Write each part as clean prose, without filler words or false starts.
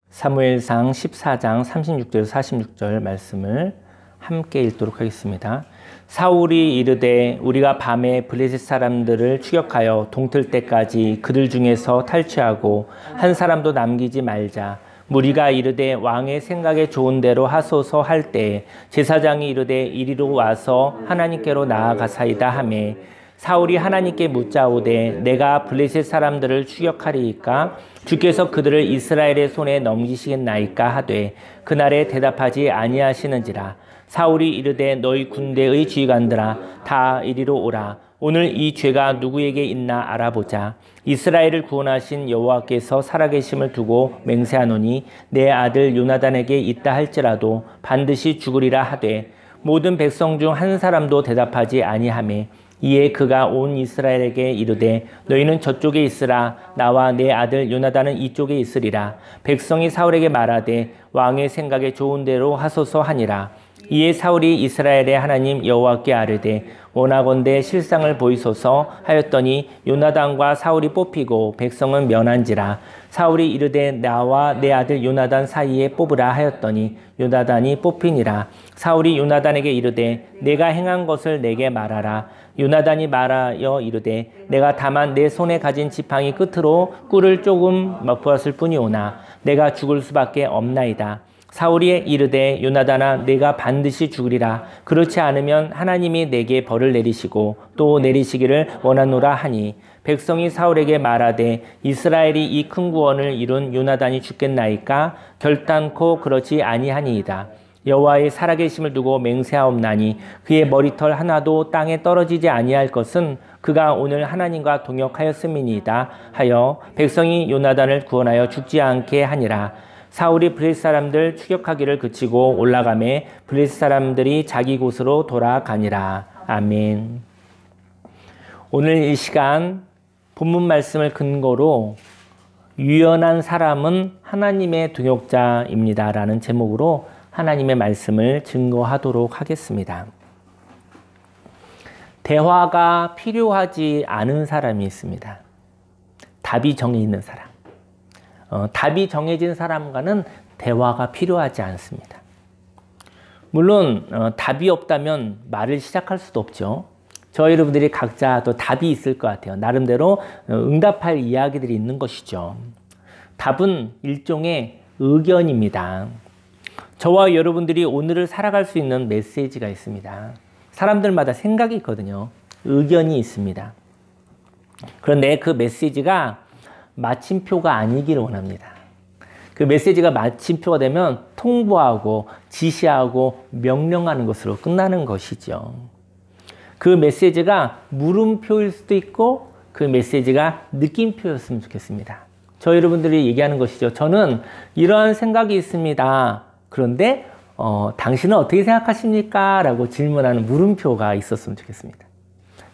사무엘상 14장 36절 46절 말씀을 함께 읽도록 하겠습니다. 사울이 이르되 우리가 밤에 블레셋 사람들을 추격하여 동틀 때까지 그들 중에서 탈취하고 한 사람도 남기지 말자. 무리가 이르되 왕의 생각에 좋은 대로 하소서 할 때에 제사장이 이르되 이리로 와서 하나님께로 나아가사이다 하매 사울이 하나님께 묻자오되 내가 블레셋 사람들을 추격하리이까 주께서 그들을 이스라엘의 손에 넘기시겠나이까 하되 그날에 대답하지 아니하시는지라. 사울이 이르되 너희 군대의 지휘관들아 다 이리로 오라. 오늘 이 죄가 누구에게 있나 알아보자. 이스라엘을 구원하신 여호와께서 살아계심을 두고 맹세하노니 내 아들 요나단에게 있다 할지라도 반드시 죽으리라 하되 모든 백성 중 한 사람도 대답하지 아니하매 이에 그가 온 이스라엘에게 이르되 너희는 저쪽에 있으라. 나와 내 아들 요나단은 이쪽에 있으리라. 백성이 사울에게 말하되 왕의 생각에 좋은 대로 하소서 하니라. 이에 사울이 이스라엘의 하나님 여호와께 아뢰되 원하건대 실상을 보이소서 하였더니 요나단과 사울이 뽑히고 백성은 면한지라. 사울이 이르되 나와 내 아들 요나단 사이에 뽑으라 하였더니 요나단이 뽑히니라. 사울이 요나단에게 이르되 내가 행한 것을 내게 말하라. 요나단이 말하여 이르되 내가 다만 내 손에 가진 지팡이 끝으로 꿀을 조금 맛보았을 뿐이오나 내가 죽을 수밖에 없나이다. 사울이 이르되 요나단아 내가 반드시 죽으리라. 그렇지 않으면 하나님이 내게 벌을 내리시고 또 내리시기를 원하노라 하니 백성이 사울에게 말하되 이스라엘이 이 큰 구원을 이룬 요나단이 죽겠나이까 결단코 그렇지 아니하니이다. 여호와의 살아계심을 두고 맹세하옵나니 그의 머리털 하나도 땅에 떨어지지 아니할 것은 그가 오늘 하나님과 동역하였음이니이다 하여 백성이 요나단을 구원하여 죽지 않게 하니라. 사울이 블레셋 사람들 추격하기를 그치고 올라가매 블레셋 사람들이 자기 곳으로 돌아가니라. 아멘. 오늘 이 시간 본문 말씀을 근거로 유연한 사람은 하나님의 동역자입니다 라는 제목으로 하나님의 말씀을 증거하도록 하겠습니다. 대화가 필요하지 않은 사람이 있습니다. 답이 정해 있는 사람. 답이 정해진 사람과는 대화가 필요하지 않습니다. 물론 답이 없다면 말을 시작할 수도 없죠. 저희 여러분들이 각자 또 답이 있을 것 같아요. 나름대로 응답할 이야기들이 있는 것이죠. 답은 일종의 의견입니다. 저와 여러분들이 오늘을 살아갈 수 있는 메시지가 있습니다. 사람들마다 생각이 있거든요. 의견이 있습니다. 그런데 그 메시지가 마침표가 아니기를 원합니다. 그 메시지가 마침표가 되면 통보하고 지시하고 명령하는 것으로 끝나는 것이죠. 그 메시지가 물음표일 수도 있고 그 메시지가 느낌표였으면 좋겠습니다. 저 여러분들이 얘기하는 것이죠. 저는 이러한 생각이 있습니다. 그런데 당신은 어떻게 생각하십니까? 라고 질문하는 물음표가 있었으면 좋겠습니다.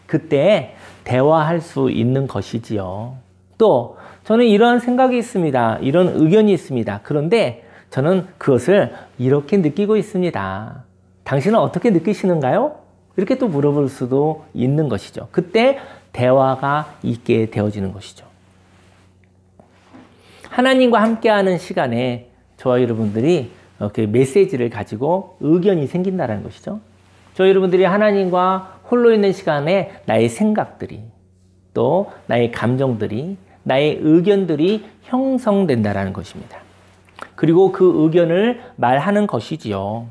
그때 대화할 수 있는 것이지요. 또 저는 이런 생각이 있습니다. 이런 의견이 있습니다. 그런데 저는 그것을 이렇게 느끼고 있습니다. 당신은 어떻게 느끼시는가요? 이렇게 또 물어볼 수도 있는 것이죠. 그때 대화가 있게 되어지는 것이죠. 하나님과 함께하는 시간에 저와 여러분들이 이렇게 메시지를 가지고 의견이 생긴다는 것이죠. 저희 여러분들이 하나님과 홀로 있는 시간에 나의 생각들이 또 나의 감정들이 나의 의견들이 형성된다는 것입니다. 그리고 그 의견을 말하는 것이지요.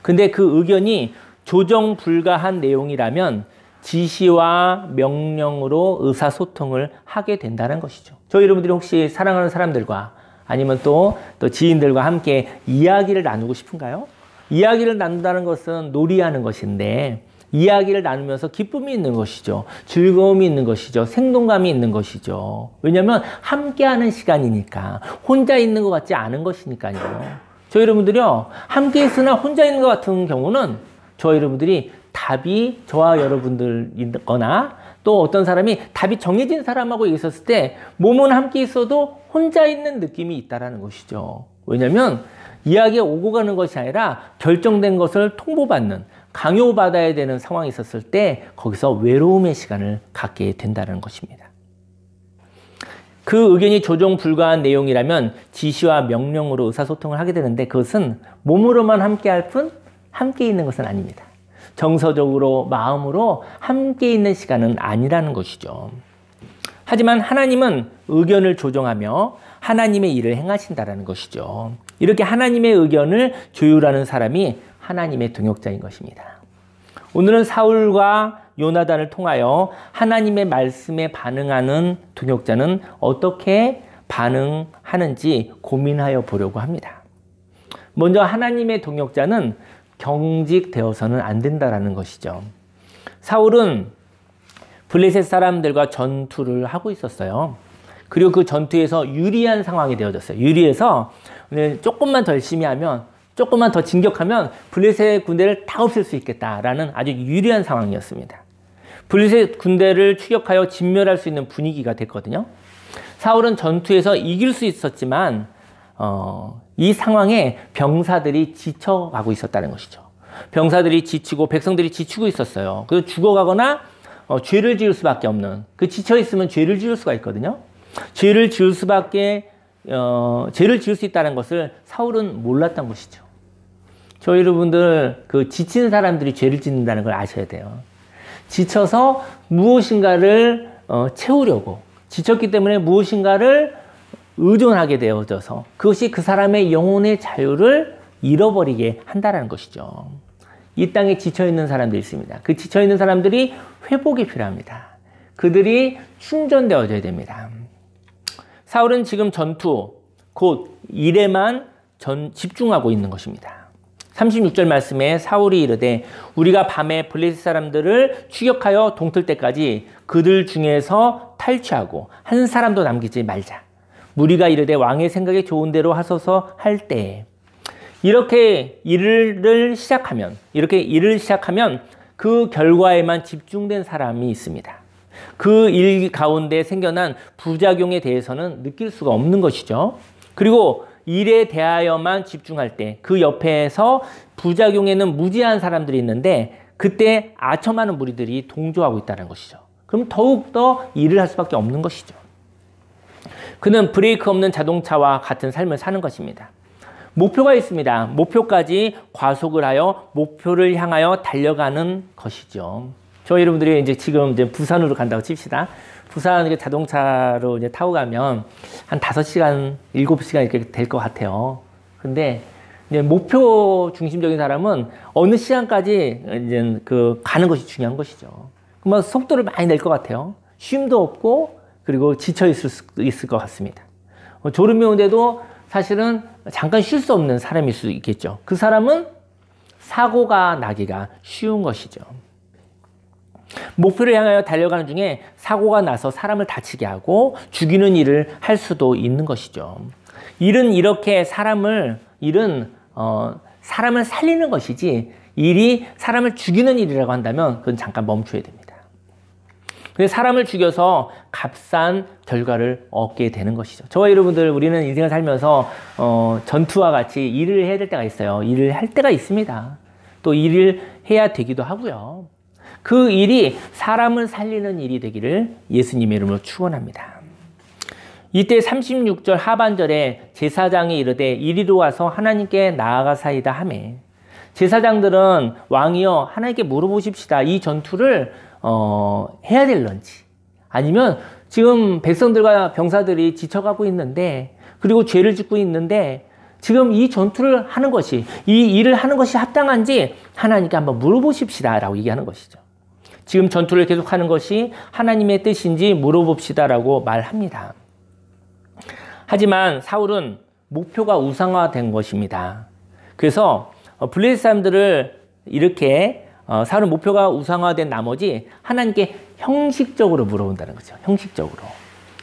근데 그 의견이 조정 불가한 내용이라면 지시와 명령으로 의사소통을 하게 된다는 것이죠. 저희 여러분들이 혹시 사랑하는 사람들과 아니면 또 지인들과 함께 이야기를 나누고 싶은가요? 이야기를 나눈다는 것은 놀이하는 것인데 이야기를 나누면서 기쁨이 있는 것이죠. 즐거움이 있는 것이죠. 생동감이 있는 것이죠. 왜냐하면 함께하는 시간이니까 혼자 있는 것 같지 않은 것이니까요. 저희 여러분들이요. 함께 있으나 혼자 있는 것 같은 경우는 저희 여러분들이 답이 저와 여러분들 있거나 또 어떤 사람이 답이 정해진 사람하고 있었을 때 몸은 함께 있어도 혼자 있는 느낌이 있다는 것이죠. 왜냐하면 이야기가 오고 가는 것이 아니라 결정된 것을 통보받는 강요받아야 되는 상황이 있었을 때 거기서 외로움의 시간을 갖게 된다는 것입니다. 그 의견이 조정 불가한 내용이라면 지시와 명령으로 의사소통을 하게 되는데 그것은 몸으로만 함께 할 뿐 함께 있는 것은 아닙니다. 정서적으로 마음으로 함께 있는 시간은 아니라는 것이죠. 하지만 하나님은 의견을 조정하며 하나님의 일을 행하신다는 것이죠. 이렇게 하나님의 의견을 조율하는 사람이 하나님의 동역자인 것입니다. 오늘은 사울과 요나단을 통하여 하나님의 말씀에 반응하는 동역자는 어떻게 반응하는지 고민하여 보려고 합니다. 먼저 하나님의 동역자는 경직되어서는 안 된다는 것이죠. 사울은 블레셋 사람들과 전투를 하고 있었어요. 그리고 그 전투에서 유리한 상황이 되어졌어요. 유리해서 조금만 더 열심히 하면, 조금만 더 진격하면 블레셋 군대를 다 없앨 수 있겠다라는 아주 유리한 상황이었습니다. 블레셋 군대를 추격하여 진멸할 수 있는 분위기가 됐거든요. 사울은 전투에서 이길 수 있었지만 이 상황에 병사들이 지쳐가고 있었다는 것이죠. 병사들이 지치고 백성들이 지치고 있었어요. 그래서 죽어가거나 죄를 지을 수밖에 없는, 그 지쳐있으면 죄를 지을 수가 있거든요. 죄를 지을 수 있다는 것을 사울은 몰랐던 것이죠. 저희 여러분들 그 지친 사람들이 죄를 짓는다는 걸 아셔야 돼요. 지쳐서 무엇인가를 채우려고, 지쳤기 때문에 무엇인가를 의존하게 되어져서 그것이 그 사람의 영혼의 자유를 잃어버리게 한다는 것이죠. 이 땅에 지쳐있는 사람들이 있습니다. 그 지쳐있는 사람들이 회복이 필요합니다. 그들이 충전되어져야 됩니다. 사울은 지금 전투, 곧 일에만 집중하고 있는 것입니다. 36절 말씀에 사울이 이르되 우리가 밤에 블레셋 사람들을 추격하여 동틀 때까지 그들 중에서 탈취하고 한 사람도 남기지 말자. 무리가 이르되 왕의 생각에 좋은 대로 하소서 할 때, 이렇게 일을 시작하면 그 결과에만 집중된 사람이 있습니다. 그 일 가운데 생겨난 부작용에 대해서는 느낄 수가 없는 것이죠. 그리고 일에 대하여만 집중할 때 그 옆에서 부작용에는 무지한 사람들이 있는데 그때 아첨하는 무리들이 동조하고 있다는 것이죠. 그럼 더욱더 일을 할 수밖에 없는 것이죠. 그는 브레이크 없는 자동차와 같은 삶을 사는 것입니다. 목표가 있습니다. 목표까지 과속을 하여 목표를 향하여 달려가는 것이죠. 저희 여러분들이 지금 부산으로 간다고 칩시다. 부산 자동차로 타고 가면 한 5시간, 7시간 이렇게 될 것 같아요. 근데 목표 중심적인 사람은 어느 시간까지 가는 것이 중요한 것이죠. 그러면 속도를 많이 낼 것 같아요. 쉼도 없고, 그리고 지쳐 있을 것 같습니다. 졸음이 오는데도 사실은 잠깐 쉴 수 없는 사람일 수 있겠죠. 그 사람은 사고가 나기가 쉬운 것이죠. 목표를 향하여 달려가는 중에 사고가 나서 사람을 다치게 하고 죽이는 일을 할 수도 있는 것이죠. 일은 이렇게 사람을 살리는 것이지, 일이 사람을 죽이는 일이라고 한다면 그건 잠깐 멈춰야 됩니다. 그래서 사람을 죽여서 값싼 결과를 얻게 되는 것이죠. 저와 여러분들, 우리는 인생을 살면서 전투와 같이 일을 해야 될 때가 있어요. 일을 할 때가 있습니다. 또 일을 해야 되기도 하고요. 그 일이 사람을 살리는 일이 되기를 예수님의 이름으로 축원합니다. 이때 36절 하반절에 제사장이 이르되 이리로 와서 하나님께 나아가사이다 하매, 제사장들은 왕이여 하나님께 물어보십시다. 이 전투를 해야 될런지, 아니면 지금 백성들과 병사들이 지쳐가고 있는데, 그리고 죄를 짓고 있는데 지금 이 전투를 하는 것이, 이 일을 하는 것이 합당한지 하나님께 한번 물어보십시다 라고 얘기하는 것이죠. 지금 전투를 계속하는 것이 하나님의 뜻인지 물어봅시다라고 말합니다. 하지만 사울은 목표가 우상화된 것입니다. 그래서 블레셋 사람들을 이렇게 사울은 목표가 우상화된 나머지 하나님께 형식적으로 물어본다는 거죠. 형식적으로.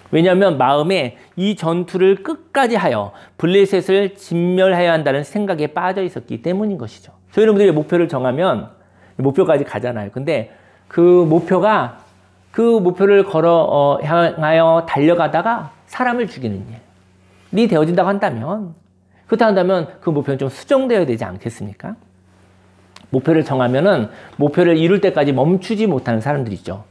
왜냐하면 마음에 이 전투를 끝까지 하여 블레셋을 진멸해야 한다는 생각에 빠져 있었기 때문인 것이죠. 저희 여러분들이 목표를 정하면 목표까지 가잖아요. 근데 그 목표를 향하여 달려가다가 사람을 죽이는 일이 되어진다고 한다면, 그렇다 한다면 그 목표는 좀 수정되어야 되지 않겠습니까? 목표를 정하면은 목표를 이룰 때까지 멈추지 못하는 사람들이죠.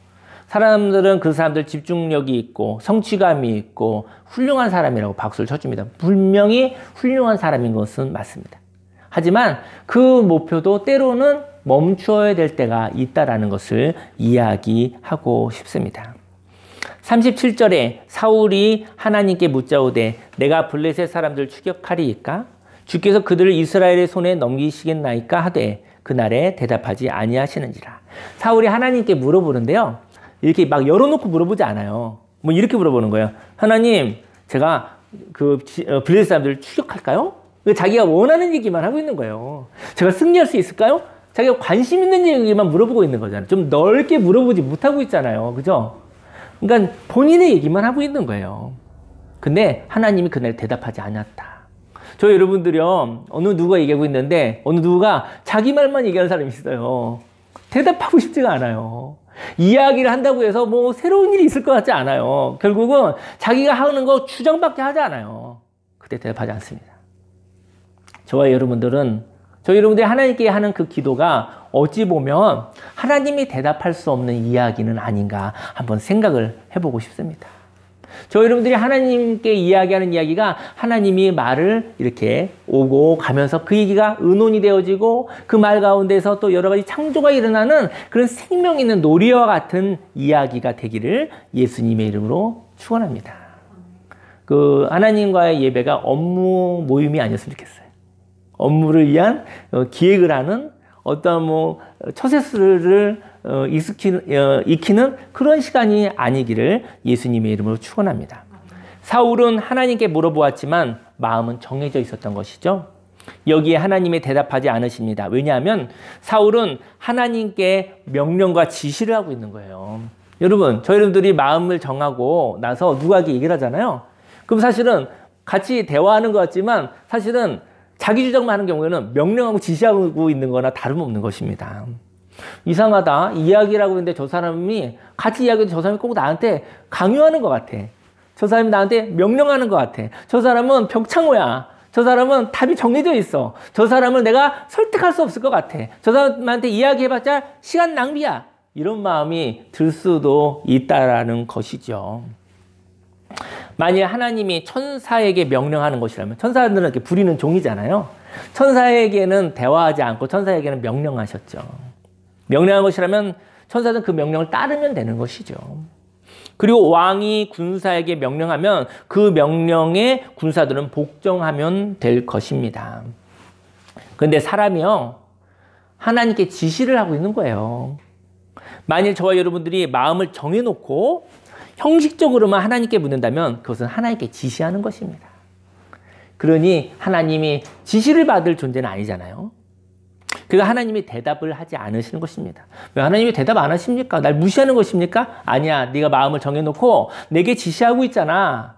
사람들은 그 사람들 집중력이 있고 성취감이 있고 훌륭한 사람이라고 박수를 쳐줍니다. 분명히 훌륭한 사람인 것은 맞습니다. 하지만 그 목표도 때로는 멈추어야 될 때가 있다라는 것을 이야기하고 싶습니다. 37절에 사울이 하나님께 묻자오되 내가 블레셋 사람들 추격하리이까? 주께서 그들을 이스라엘의 손에 넘기시겠나이까 하되 그날에 대답하지 아니하시는지라. 사울이 하나님께 물어보는데요. 이렇게 막 열어놓고 물어보지 않아요. 뭐 이렇게 물어보는 거예요. 하나님, 제가 블레셋 사람들을 추격할까요? 자기가 원하는 얘기만 하고 있는 거예요. 제가 승리할 수 있을까요? 자기가 관심 있는 얘기만 물어보고 있는 거잖아요. 좀 넓게 물어보지 못하고 있잖아요. 그죠? 그러니까 본인의 얘기만 하고 있는 거예요. 근데 하나님이 그날 대답하지 않았다. 저 여러분들이요, 어느 누가 얘기하고 있는데 어느 누가 자기 말만 얘기하는 사람이 있어요. 대답하고 싶지가 않아요. 이야기를 한다고 해서 뭐 새로운 일이 있을 것 같지 않아요. 결국은 자기가 하는 거 주장밖에 하지 않아요. 그때 대답하지 않습니다. 저와 여러분들이 하나님께 하는 그 기도가 어찌 보면 하나님이 대답할 수 없는 이야기는 아닌가 한번 생각을 해보고 싶습니다. 저 여러분들이 하나님께 이야기하는 이야기가 하나님이 말을 이렇게 오고 가면서 그 얘기가 의논이 되어지고 그 말 가운데서 또 여러 가지 창조가 일어나는 그런 생명 있는 놀이와 같은 이야기가 되기를 예수님의 이름으로 축원합니다. 그 하나님과의 예배가 업무 모임이 아니었으면 좋겠어요. 업무를 위한 기획을 하는 어떤 처세술을 익히는 그런 시간이 아니기를 예수님의 이름으로 축원합니다. 사울은 하나님께 물어보았지만 마음은 정해져 있었던 것이죠. 여기에 하나님이 대답하지 않으십니다. 왜냐하면 사울은 하나님께 명령과 지시를 하고 있는 거예요. 여러분, 저희 여러분들이 마음을 정하고 나서 누구에게 얘기를 하잖아요. 그럼 사실은 같이 대화하는 것 같지만 사실은 자기 주장만 하는 경우에는 명령하고 지시하고 있는 거나 다름없는 것입니다. 이상하다. 이야기라고 했는데 저 사람이 같이 이야기해도 저 사람이 꼭 나한테 강요하는 것 같아. 저 사람이 나한테 명령하는 것 같아. 저 사람은 벽창호야. 저 사람은 답이 정해져 있어. 저 사람을 내가 설득할 수 없을 것 같아. 저 사람한테 이야기해봤자 시간 낭비야. 이런 마음이 들 수도 있다라는 것이죠. 만약 하나님이 천사에게 명령하는 것이라면, 천사들은 이렇게 부리는 종이잖아요. 천사에게는 대화하지 않고 천사에게는 명령하셨죠. 명령한 것이라면 천사들은 그 명령을 따르면 되는 것이죠. 그리고 왕이 군사에게 명령하면 그 명령에 군사들은 복종하면 될 것입니다. 그런데 사람이요, 하나님께 지시를 하고 있는 거예요. 만일 저와 여러분들이 마음을 정해놓고 형식적으로만 하나님께 묻는다면 그것은 하나님께 지시하는 것입니다. 그러니 하나님이 지시를 받을 존재는 아니잖아요. 그러니까 하나님이 대답을 하지 않으시는 것입니다. 왜 하나님이 대답 안 하십니까? 날 무시하는 것입니까? 아니야. 네가 마음을 정해놓고 내게 지시하고 있잖아.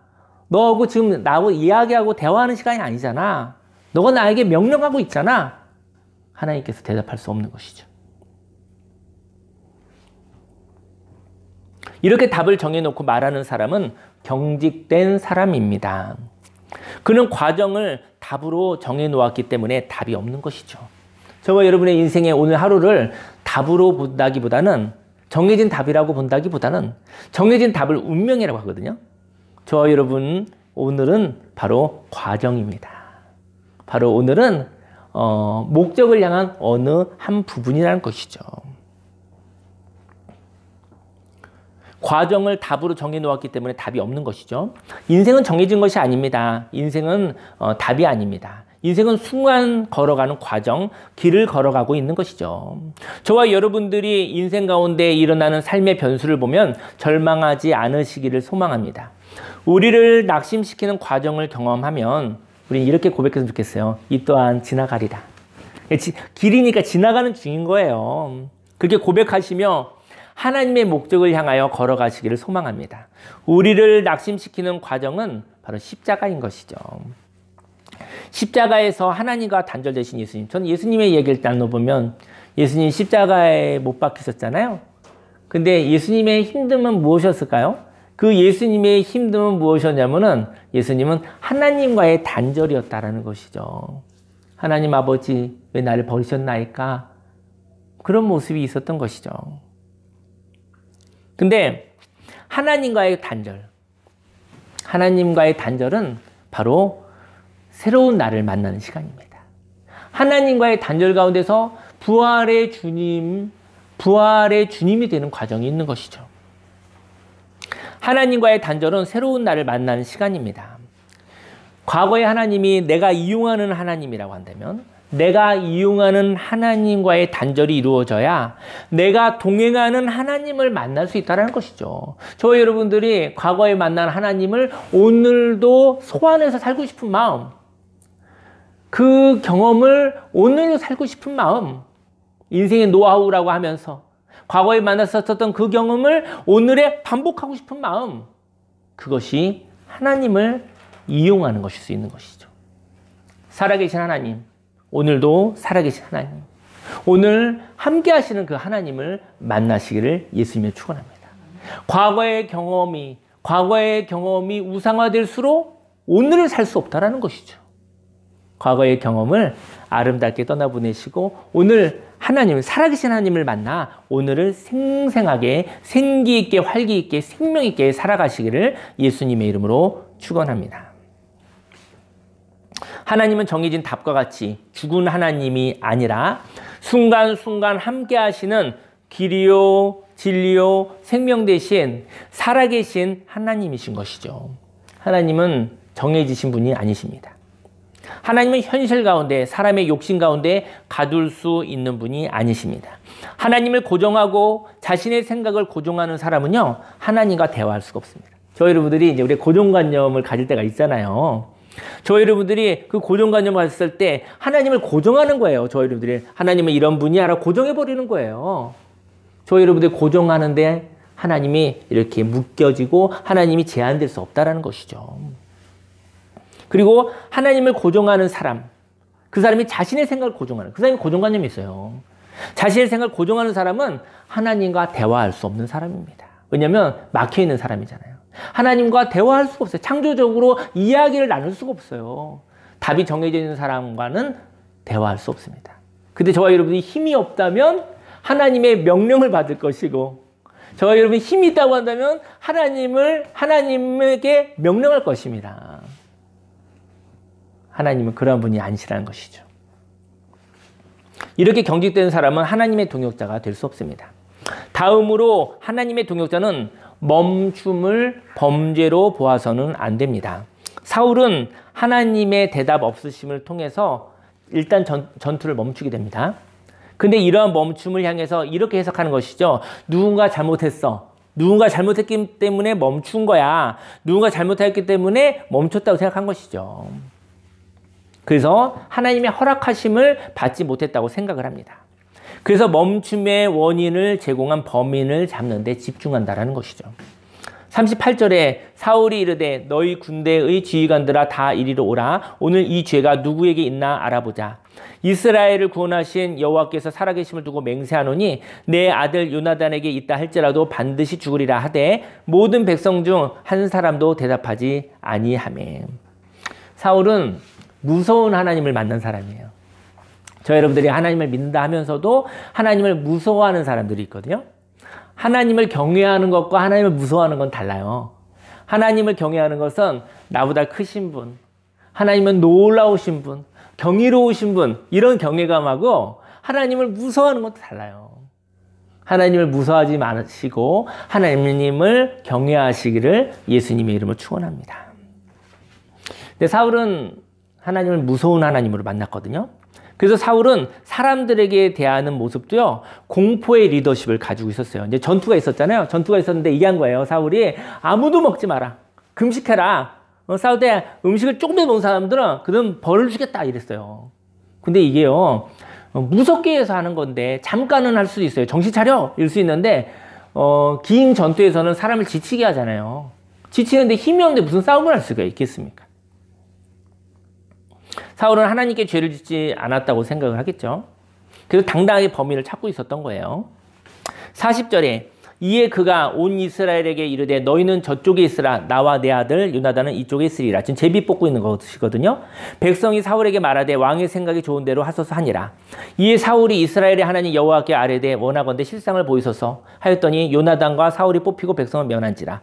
너하고 지금 나하고 이야기하고 대화하는 시간이 아니잖아. 너가 나에게 명령하고 있잖아. 하나님께서 대답할 수 없는 것이죠. 이렇게 답을 정해놓고 말하는 사람은 경직된 사람입니다. 그는 과정을 답으로 정해놓았기 때문에 답이 없는 것이죠. 저와 여러분의 인생의 오늘 하루를 답으로 본다기보다는, 정해진 답이라고 본다기보다는 정해진 답을 운명이라고 하거든요. 저와 여러분, 오늘은 바로 과정입니다. 바로 오늘은 목적을 향한 어느 한 부분이라는 것이죠. 과정을 답으로 정해놓았기 때문에 답이 없는 것이죠. 인생은 정해진 것이 아닙니다. 인생은 답이 아닙니다. 인생은 순간 걸어가는 과정, 길을 걸어가고 있는 것이죠. 저와 여러분들이 인생 가운데 일어나는 삶의 변수를 보면 절망하지 않으시기를 소망합니다. 우리를 낙심시키는 과정을 경험하면 우리는 이렇게 고백했으면 좋겠어요. 이 또한 지나가리라. 길이니까 지나가는 중인 거예요. 그렇게 고백하시며 하나님의 목적을 향하여 걸어가시기를 소망합니다. 우리를 낙심시키는 과정은 바로 십자가인 것이죠. 십자가에서 하나님과 단절되신 예수님. 저는 예수님의 얘기를 나눠보면 예수님 십자가에 못 박히셨잖아요. 근데 예수님의 힘듦은 무엇이었을까요? 그 예수님의 힘듦은 무엇이었냐면은 예수님은 하나님과의 단절이었다라는 것이죠. 하나님 아버지, 왜 나를 버리셨나이까? 그런 모습이 있었던 것이죠. 근데 하나님과의 단절은 바로 새로운 나를 만나는 시간입니다. 하나님과의 단절 가운데서 부활의 주님이 되는 과정이 있는 것이죠. 하나님과의 단절은 새로운 나를 만나는 시간입니다. 과거에 하나님이 내가 이용하는 하나님이라고 한다면, 내가 이용하는 하나님과의 단절이 이루어져야 내가 동행하는 하나님을 만날 수 있다는 것이죠. 저희 여러분들이 과거에 만난 하나님을 오늘도 소환해서 살고 싶은 마음, 그 경험을 오늘도 살고 싶은 마음, 인생의 노하우라고 하면서 과거에 만났었던 그 경험을 오늘에 반복하고 싶은 마음, 그것이 하나님을 이용하는 것일 수 있는 것이죠. 살아계신 하나님, 오늘도 살아계신 하나님, 오늘 함께 하시는 그 하나님을 만나시기를 예수님이 축원합니다. 과거의 경험이 우상화될수록 오늘을 살 수 없다라는 것이죠. 과거의 경험을 아름답게 떠나보내시고 오늘 하나님, 살아계신 하나님을 만나 오늘을 생생하게, 생기있게, 활기있게, 생명있게 살아가시기를 예수님의 이름으로 축원합니다. 하나님은 정해진 답과 같이 죽은 하나님이 아니라 순간순간 함께 하시는 길이요, 진리요, 생명 대신 살아계신 하나님이신 것이죠. 하나님은 정해지신 분이 아니십니다. 하나님은 현실 가운데, 사람의 욕심 가운데 가둘 수 있는 분이 아니십니다. 하나님을 고정하고 자신의 생각을 고정하는 사람은요, 하나님과 대화할 수가 없습니다. 저희 여러분들이 이제 우리 고정관념을 가질 때가 있잖아요. 저희 여러분들이 그 고정관념을 가졌을 때 하나님을 고정하는 거예요. 저희 여러분들이 하나님은 이런 분이야 라고 고정해버리는 거예요. 저희 여러분들이 고정하는데 하나님이 이렇게 묶여지고 하나님이 제한될 수 없다는 것이죠. 그리고 하나님을 고정하는 사람, 그 사람이 자신의 생각을 고정하는, 그 사람이 고정관념이 있어요. 자신의 생각을 고정하는 사람은 하나님과 대화할 수 없는 사람입니다. 왜냐하면 막혀있는 사람이잖아요. 하나님과 대화할 수가 없어요. 창조적으로 이야기를 나눌 수가 없어요. 답이 정해져 있는 사람과는 대화할 수 없습니다. 근데 저와 여러분이 힘이 없다면 하나님의 명령을 받을 것이고, 저와 여러분이 힘이 있다고 한다면 하나님에게 명령할 것입니다. 하나님은 그런 분이 아니시라는 것이죠. 이렇게 경직된 사람은 하나님의 동역자가 될 수 없습니다. 다음으로 하나님의 동역자는 멈춤을 범죄로 보아서는 안 됩니다. 사울은 하나님의 대답 없으심을 통해서 일단 전투를 멈추게 됩니다. 근데 이러한 멈춤을 향해서 이렇게 해석하는 것이죠. 누군가 잘못했어. 누군가 잘못했기 때문에 멈춘 거야. 누군가 잘못했기 때문에 멈췄다고 생각한 것이죠. 그래서 하나님의 허락하심을 받지 못했다고 생각을 합니다. 그래서 멈춤의 원인을 제공한 범인을 잡는 데 집중한다는 것이죠. 38절에 사울이 이르되 너희 군대의 지휘관들아 다 이리로 오라. 오늘 이 죄가 누구에게 있나 알아보자. 이스라엘을 구원하신 여호와께서 살아계심을 두고 맹세하노니 내 아들 요나단에게 있다 할지라도 반드시 죽으리라 하되 모든 백성 중 한 사람도 대답하지 아니하매. 사울은 무서운 하나님을 만난 사람이에요. 저 여러분들이 하나님을 믿는다 하면서도 하나님을 무서워하는 사람들이 있거든요. 하나님을 경외하는 것과 하나님을 무서워하는 건 달라요. 하나님을 경외하는 것은 나보다 크신 분, 하나님은 놀라우신 분, 경이로우신 분, 이런 경외감하고 하나님을 무서워하는 것도 달라요. 하나님을 무서워하지 마시고 하나님을 경외하시기를 예수님의 이름으로 축원합니다. 근데 사울은 하나님을 무서운 하나님으로 만났거든요. 그래서 사울은 사람들에게 대하는 모습도요, 공포의 리더십을 가지고 있었어요. 이제 전투가 있었잖아요. 전투가 있었는데 얘기한 거예요. 사울이 아무도 먹지 마라. 금식해라. 싸울 때 음식을 조금도 먹은 사람들은 그는 벌을 주겠다 이랬어요. 근데 이게요, 무섭게 해서 하는 건데 잠깐은 할 수도 있어요. 정신 차려! 이럴 수 있는데 긴 전투에서는 사람을 지치게 하잖아요. 지치는데 힘이 없는데 무슨 싸움을 할 수가 있겠습니까? 사울은 하나님께 죄를 짓지 않았다고 생각을 하겠죠. 그래서 당당하게 범인을 찾고 있었던 거예요. 40절에 이에 그가 온 이스라엘에게 이르되 너희는 저쪽에 있으라 나와 내 아들 요나단은 이쪽에 있으리라. 지금 제비 뽑고 있는 것이거든요. 백성이 사울에게 말하되 왕의 생각이 좋은 대로 하소서 하니라. 이에 사울이 이스라엘의 하나님 여호와께 아뢰되 원하건대 실상을 보이소서 하였더니 요나단과 사울이 뽑히고 백성은 면한지라.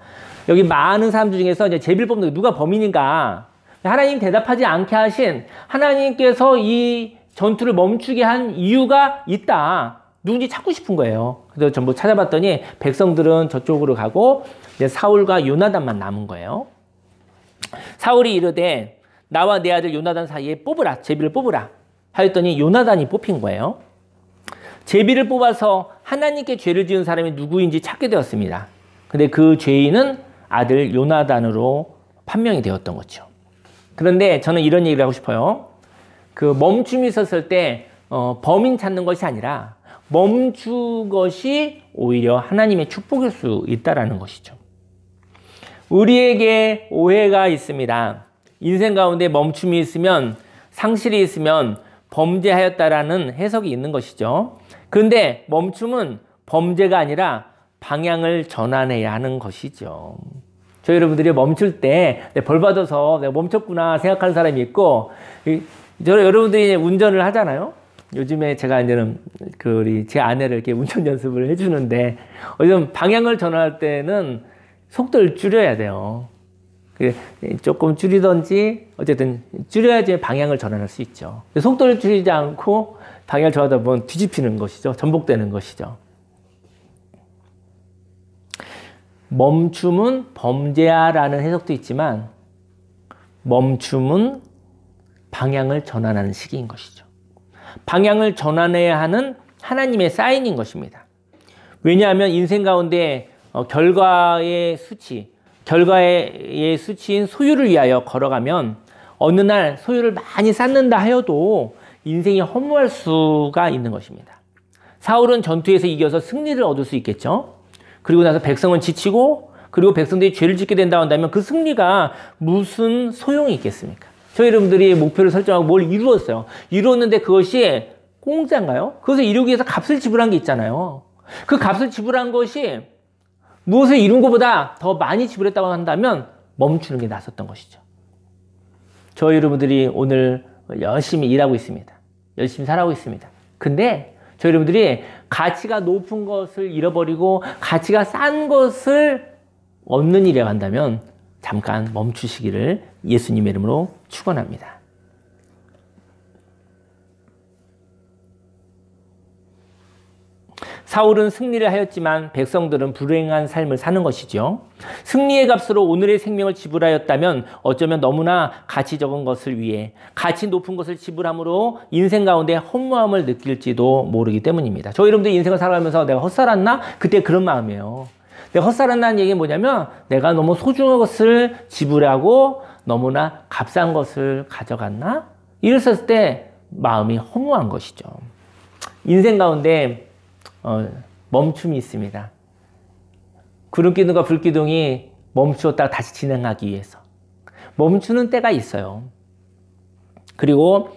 여기 많은 사람들 중에서 이제 제비를 뽑는 게 누가 범인인가? 하나님 대답하지 않게 하신 하나님께서 이 전투를 멈추게 한 이유가 있다. 누군지 찾고 싶은 거예요. 그래서 전부 찾아봤더니 백성들은 저쪽으로 가고 이제 사울과 요나단만 남은 거예요. 사울이 이르되 나와 내 아들 요나단 사이에 뽑으라. 제비를 뽑으라. 하였더니 요나단이 뽑힌 거예요. 제비를 뽑아서 하나님께 죄를 지은 사람이 누구인지 찾게 되었습니다. 근데 그 죄인은 아들 요나단으로 판명이 되었던 거죠. 그런데 저는 이런 얘기를 하고 싶어요. 그 멈춤이 있었을 때 범인 찾는 것이 아니라 멈춘 것이 오히려 하나님의 축복일 수 있다라는 것이죠. 우리에게 오해가 있습니다. 인생 가운데 멈춤이 있으면 상실이 있으면 범죄하였다라는 해석이 있는 것이죠. 그런데 멈춤은 범죄가 아니라 방향을 전환해야 하는 것이죠. 저희 여러분들이 멈출 때 벌 받아서 내가 멈췄구나 생각하는 사람이 있고, 여러분들이 운전을 하잖아요. 요즘에 제가 이제는 우리 제 아내를 이렇게 운전 연습을 해주는데, 요즘 방향을 전환할 때는 속도를 줄여야 돼요. 조금 줄이든지 어쨌든 줄여야지 방향을 전환할 수 있죠. 속도를 줄이지 않고 방향을 전환하다 보면 뒤집히는 것이죠. 전복되는 것이죠. 멈춤은 범죄야라는 해석도 있지만 멈춤은 방향을 전환하는 시기인 것이죠. 방향을 전환해야 하는 하나님의 사인인 것입니다. 왜냐하면 인생 가운데 결과의 수치인 소유를 위하여 걸어가면 어느 날 소유를 많이 쌓는다 하여도 인생이 허무할 수가 있는 것입니다. 사울은 전투에서 이겨서 승리를 얻을 수 있겠죠. 그리고 나서 백성은 지치고 그리고 백성들이 죄를 짓게 된다 한다면 그 승리가 무슨 소용이 있겠습니까? 저희 여러분들이 목표를 설정하고 뭘 이루었어요. 이루었는데 그것이 공짜인가요? 그것을 이루기 위해서 값을 지불한 게 있잖아요. 그 값을 지불한 것이 무엇을 이룬 것보다 더 많이 지불했다고 한다면 멈추는 게 낫었던 것이죠. 저희 여러분들이 오늘 열심히 일하고 있습니다. 열심히 살아가고 있습니다. 근데 저희 여러분들이 가치가 높은 것을 잃어버리고 가치가 싼 것을 얻는 일에 간다면 잠깐 멈추시기를 예수님의 이름으로 축원합니다. 사울은 승리를 하였지만 백성들은 불행한 삶을 사는 것이죠. 승리의 값으로 오늘의 생명을 지불하였다면 어쩌면 너무나 가치 적은 것을 위해 가치 높은 것을 지불함으로 인생 가운데 허무함을 느낄지도 모르기 때문입니다. 저 여러분들 인생을 살아가면서 내가 헛살았나? 그때 그런 마음이에요. 내가 헛살았다는 얘기는 뭐냐면 내가 너무 소중한 것을 지불하고 너무나 값싼 것을 가져갔나? 이랬을 때 마음이 허무한 것이죠. 인생 가운데 멈춤이 있습니다. 구름기둥과 불기둥이 멈추었다가 다시 진행하기 위해서 멈추는 때가 있어요. 그리고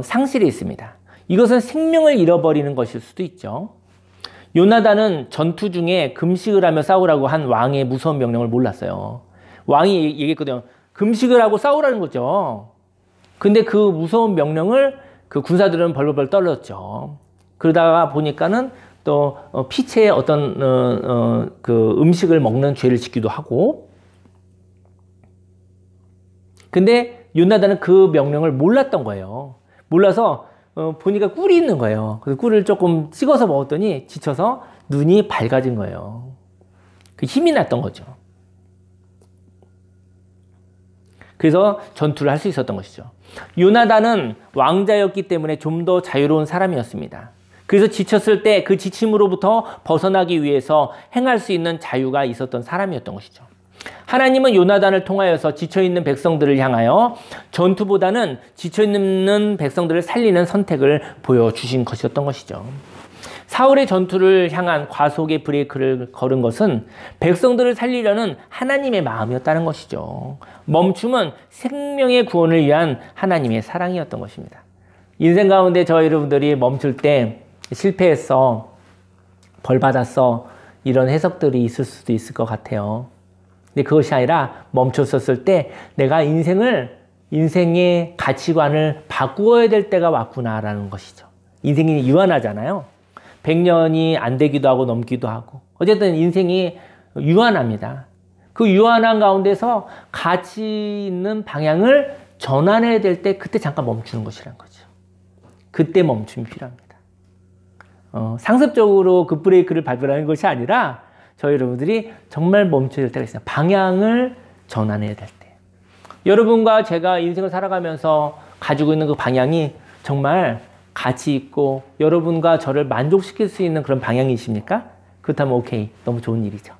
상실이 있습니다. 이것은 생명을 잃어버리는 것일 수도 있죠. 요나단은 전투 중에 금식을 하며 싸우라고 한 왕의 무서운 명령을 몰랐어요. 왕이 얘기했거든요. 금식을 하고 싸우라는 거죠. 근데 그 무서운 명령을 그 군사들은 벌벌 떨렸죠. 그러다가 보니까는 또 피체의 어떤 그 음식을 먹는 죄를 짓기도 하고, 근데 요나단은 그 명령을 몰랐던 거예요. 몰라서 보니까 꿀이 있는 거예요. 그래서 꿀을 조금 찍어서 먹었더니 지쳐서 눈이 밝아진 거예요. 그 힘이 났던 거죠. 그래서 전투를 할 수 있었던 것이죠. 요나단은 왕자였기 때문에 좀 더 자유로운 사람이었습니다. 그래서 지쳤을 때 그 지침으로부터 벗어나기 위해서 행할 수 있는 자유가 있었던 사람이었던 것이죠. 하나님은 요나단을 통하여서 지쳐있는 백성들을 향하여 전투보다는 지쳐있는 백성들을 살리는 선택을 보여주신 것이었던 것이죠. 사울의 전투를 향한 과속의 브레이크를 걸은 것은 백성들을 살리려는 하나님의 마음이었다는 것이죠. 멈춤은 생명의 구원을 위한 하나님의 사랑이었던 것입니다. 인생 가운데 저 여러분들이 멈출 때 실패했어, 벌 받았어, 이런 해석들이 있을 수도 있을 것 같아요. 근데 그것이 아니라 멈췄었을 때 내가 인생의 가치관을 바꾸어야 될 때가 왔구나라는 것이죠. 인생이 유한하잖아요. 100년이 안 되기도 하고 넘기도 하고. 어쨌든 인생이 유한합니다. 그 유한한 가운데서 가치 있는 방향을 전환해야 될 때 그때 잠깐 멈추는 것이란 거죠. 그때 멈춤이 필요합니다. 상습적으로 그 브레이크를 밟으라는 것이 아니라 저희 여러분들이 정말 멈춰야 될 때가 있어요. 방향을 전환해야 될 때. 여러분과 제가 인생을 살아가면서 가지고 있는 그 방향이 정말 가치 있고 여러분과 저를 만족시킬 수 있는 그런 방향이십니까? 그렇다면 오케이. 너무 좋은 일이죠.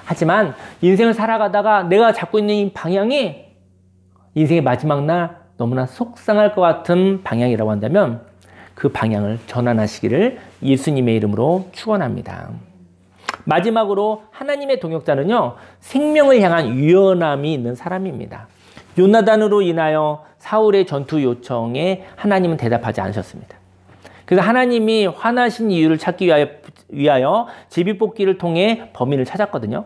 하지만 인생을 살아가다가 내가 잡고 있는 이 방향이 인생의 마지막 날 너무나 속상할 것 같은 방향이라고 한다면 그 방향을 전환하시기를 예수님의 이름으로 축원합니다. 마지막으로 하나님의 동역자는요, 생명을 향한 유연함이 있는 사람입니다. 요나단으로 인하여 사울의 전투 요청에 하나님은 대답하지 않으셨습니다. 그래서 하나님이 화나신 이유를 찾기 위하여 제비뽑기를 통해 범인을 찾았거든요.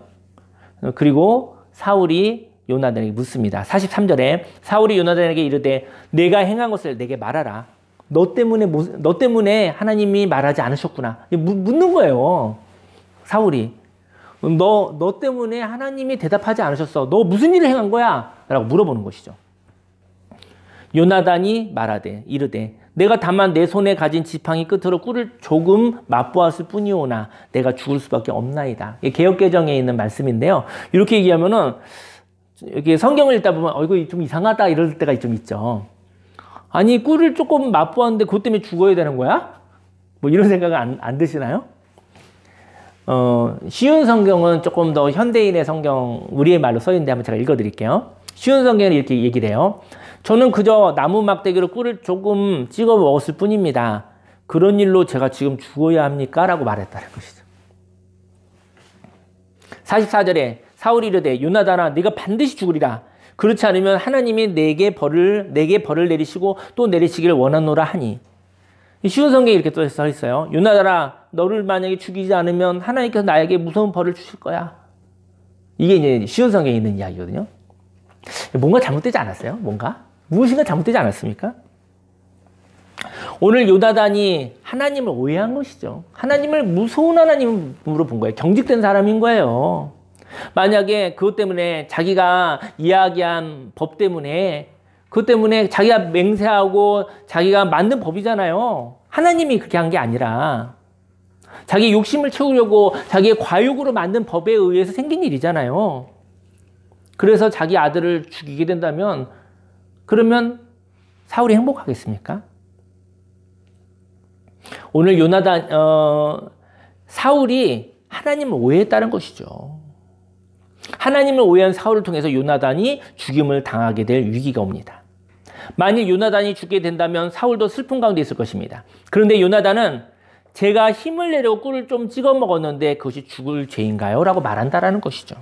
그리고 사울이 요나단에게 묻습니다. 43절에 사울이 요나단에게 이르되 내가 행한 것을 내게 말하라. 너 때문에 하나님이 말하지 않으셨구나. 묻는 거예요. 사울이. 너 때문에 하나님이 대답하지 않으셨어. 너 무슨 일을 행한 거야? 라고 물어보는 것이죠. 요나단이 말하되 이르되 내가 다만 내 손에 가진 지팡이 끝으로 꿀을 조금 맛보았을 뿐이오나 내가 죽을 수밖에 없나이다. 이게 개역개정에 있는 말씀인데요. 이렇게 얘기하면은 이렇게 성경을 읽다 보면 이거 좀 이상하다 이럴 때가 좀 있죠. 아니 꿀을 조금 맛보았는데 그것 때문에 죽어야 되는 거야? 뭐 이런 생각은 안 드시나요? 쉬운 성경은 조금 더 현대인의 성경 우리의 말로 써있는데 한번 제가 읽어드릴게요. 쉬운 성경은 이렇게 얘기를 해요. 저는 그저 나무 막대기로 꿀을 조금 찍어 먹었을 뿐입니다. 그런 일로 제가 지금 죽어야 합니까? 라고 말했다는 것이죠. 44절에 사울이 이르되 요나단아 네가 반드시 죽으리라. 그렇지 않으면 하나님이 내게 벌을 내리시고 또 내리시기를 원하노라 하니. 쉬운 성경에 이렇게 또 써 있어요. 요나단아 너를 만약에 죽이지 않으면 하나님께서 나에게 무서운 벌을 주실 거야. 이게 이제 쉬운 성경에 있는 이야기거든요. 뭔가 잘못되지 않았어요? 무엇인가 잘못되지 않았습니까? 오늘 요나단이 하나님을 오해한 것이죠. 하나님을 무서운 하나님으로 본 거예요. 경직된 사람인 거예요. 만약에 그것 때문에 자기가 이야기한 법 때문에 그것 때문에 자기가 맹세하고 자기가 만든 법이잖아요. 하나님이 그렇게 한 게 아니라 자기 욕심을 채우려고 자기의 과욕으로 만든 법에 의해서 생긴 일이잖아요. 그래서 자기 아들을 죽이게 된다면 그러면 사울이 행복하겠습니까? 오늘 사울이 하나님을 오해했다는 것이죠. 하나님을 오해한 사울을 통해서 요나단이 죽임을 당하게 될 위기가 옵니다. 만일 요나단이 죽게 된다면 사울도 슬픔 가운데 있을 것입니다. 그런데 요나단은 제가 힘을 내려고 꿀을 좀 찍어 먹었는데 그것이 죽을 죄인가요? 라고 말한다라는 것이죠.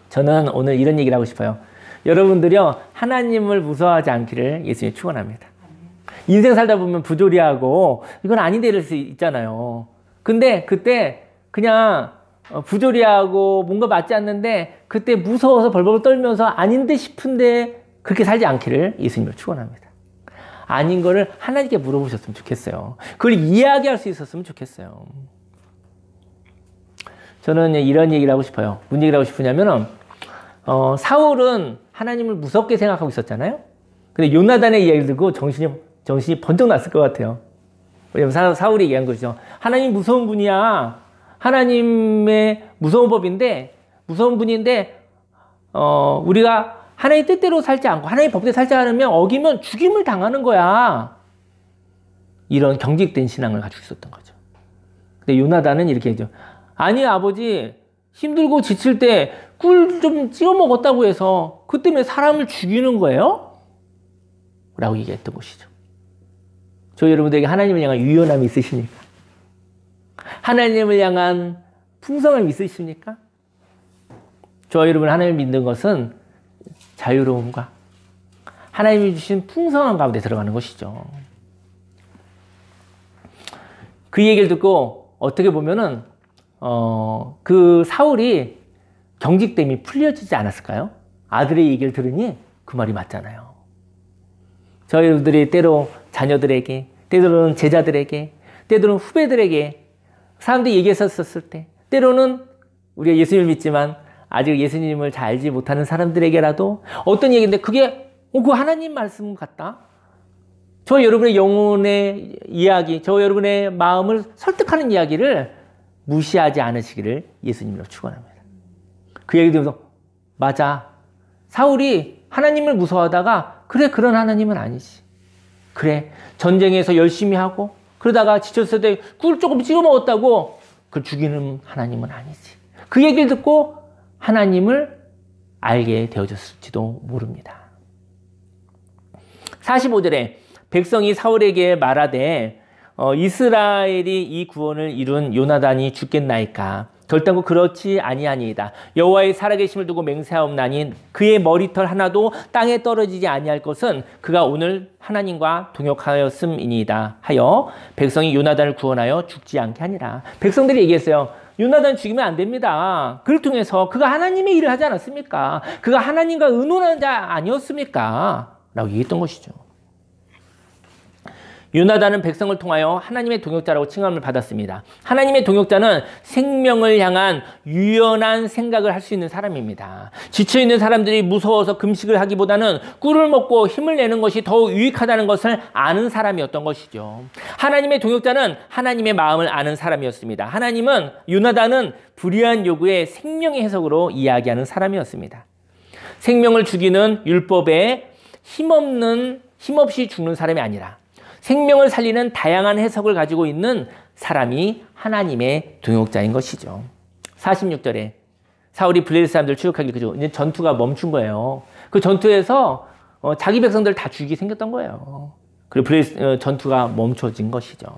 저는 오늘 이런 얘기를 하고 싶어요. 여러분들이요, 하나님을 무서워하지 않기를 예수님 축원합니다. 인생 살다 보면 부조리하고 이건 아닌데 이럴 수 있잖아요. 근데 그때 그냥 부조리하고 뭔가 맞지 않는데 그때 무서워서 벌벌 떨면서 아닌데 싶은데 그렇게 살지 않기를 예수님을 축원합니다. 아닌 거를 하나님께 물어보셨으면 좋겠어요. 그걸 이야기할 수 있었으면 좋겠어요. 저는 이런 얘기를 하고 싶어요. 무슨 얘기를 하고 싶으냐면은 사울은 하나님을 무섭게 생각하고 있었잖아요. 근데 요나단의 이야기를 듣고 정신이 번쩍 났을 것 같아요. 왜냐면 사울이 얘기한 거죠. 하나님 무서운 분이야. 하나님의 무서운 분인데 우리가 하나님 뜻대로 살지 않고 하나님 법대로 살지 않으면 어기면 죽임을 당하는 거야. 이런 경직된 신앙을 가지고 있었던 거죠. 근데 요나단은 이렇게 했죠. 아니 아버지 힘들고 지칠 때 꿀 좀 찍어 먹었다고 해서 그 때문에 사람을 죽이는 거예요? 라고 얘기했던 것이죠. 저희 여러분들에게 하나님을 향한 유연함이 있으십니까? 하나님을 향한 풍성함이 있으십니까? 저희 여러분 하나님을 믿는 것은 자유로움과 하나님이 주신 풍성함 가운데 들어가는 것이죠. 그 얘기를 듣고 어떻게 보면은 그 사울이 경직됨이 풀려지지 않았을까요? 아들의 얘기를 들으니 그 말이 맞잖아요. 저희들이 때로 자녀들에게, 때로는 제자들에게, 때로는 후배들에게 사람들이 얘기했었을 때, 때로는 우리가 예수님을 믿지만 아직 예수님을 잘 알지 못하는 사람들에게라도 어떤 얘기인데 그게 그 하나님 말씀 같다. 저 여러분의 영혼의 이야기, 저 여러분의 마음을 설득하는 이야기를 무시하지 않으시기를 예수님으로 축원합니다. 그 얘기 들으면서 맞아. 사울이 하나님을 무서워하다가 그래 그런 하나님은 아니지. 그래 전쟁에서 열심히 하고 그러다가 지쳤을 때 꿀 조금 찍어 먹었다고 그걸 죽이는 하나님은 아니지. 그 얘기를 듣고 하나님을 알게 되어졌을지도 모릅니다. 45절에 백성이 사울에게 말하되 이스라엘이 이 구원을 이룬 요나단이 죽겠나이까? 결단코 그렇지 아니하니이다. 여호와의 살아계심을 두고 맹세하옵나니 그의 머리털 하나도 땅에 떨어지지 아니할 것은 그가 오늘 하나님과 동역하였음이니이다 하여 백성이 요나단을 구원하여 죽지 않게 하니라. 백성들이 얘기했어요. 요나단 죽이면 안 됩니다. 그를 통해서 그가 하나님의 일을 하지 않았습니까? 그가 하나님과 의논하는 자 아니었습니까? 라고 얘기했던 것이죠. 요나단은 백성을 통하여 하나님의 동역자라고 칭함을 받았습니다. 하나님의 동역자는 생명을 향한 유연한 생각을 할 수 있는 사람입니다. 지쳐있는 사람들이 무서워서 금식을 하기보다는 꿀을 먹고 힘을 내는 것이 더욱 유익하다는 것을 아는 사람이었던 것이죠. 하나님의 동역자는 하나님의 마음을 아는 사람이었습니다. 하나님은 요나단은 불의한 요구에 생명의 해석으로 이야기하는 사람이었습니다. 생명을 죽이는 율법에 힘없이 죽는 사람이 아니라 생명을 살리는 다양한 해석을 가지고 있는 사람이 하나님의 동역자인 것이죠. 46절에 사울이 블레셋 사람들을 추격하길 그죠. 이제 전투가 멈춘 거예요. 그 전투에서 자기 백성들 다 죽이게 생겼던 거예요. 그리고 전투가 멈춰진 것이죠.